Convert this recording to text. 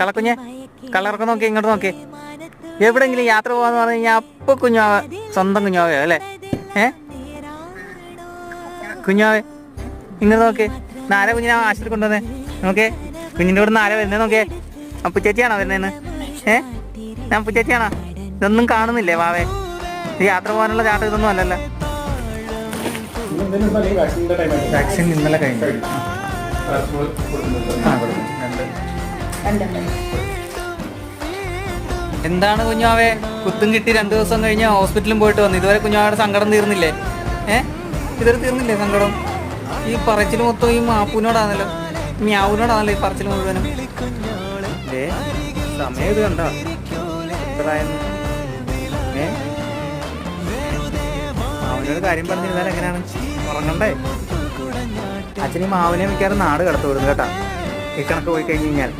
കളക്കുഞ്ഞെ കളറൊക്കെ നോക്കി ഇങ്ങോട്ട് നോക്കി. എവിടെങ്കിലും യാത്ര പോകാന്ന് പറഞ്ഞു കഴിഞ്ഞാൽ അപ്പൊ കുഞ്ഞാവ സ്വന്തം കുഞ്ഞാവയോ അല്ലേ? കുഞ്ഞാവേ ഇങ്ങനെ നോക്കേ. ആരാ കുഞ്ഞിനെ ആശുപത്രി കൊണ്ടുവന്നേ? നോക്കേ കുഞ്ഞിൻ്റെ ഇവിടെ നിന്ന് ആരാ വരുന്നേ? നോക്കേ അപ്പുച്ചേച്ചിയാണോ വരുന്നേന്ന്? ഞാൻ അപ്പുച്ചേച്ചിയാണോ? ഇതൊന്നും കാണുന്നില്ലേ വാവേ? യാത്ര പോകാനുള്ള ചാട്ടം ഇതൊന്നും അല്ലല്ലോ. വാക്സിൻ ഇന്നലെ കഴിഞ്ഞു. എന്താണ് കുഞ്ഞാവേ കുത്തും കിട്ടി 2 ദിവസം കഴിഞ്ഞ് ഹോസ്പിറ്റലും പോയിട്ട് വന്നു. ഇതുവരെ കുഞ്ഞാവയുടെ സങ്കടം തീർന്നില്ലേ? ഇതുവരെ തീർന്നില്ലേ സങ്കടം? ഈ പറച്ചിൽ മൊത്തം ഈ മാപ്പൂനോടാണല്ലോ, മ്യാവൂനോടാണല്ലോ ഈ പറച്ചിൽ മുഴുവനും. സമയം ഇത് കണ്ടോ എത്രയായിരുന്നു? മാവിനോട് കാര്യം പറഞ്ഞിരുന്നാൽ എങ്ങനെയാണ്? ഉറങ്ങണ്ടേ? അച്ഛനീ മാവിനെ മിക്കാറും നാട് കടത്തു വിടുന്നു കേട്ടാ, ഈ കണക്ക് പോയി കഴിഞ്ഞ് കഴിഞ്ഞാൽ.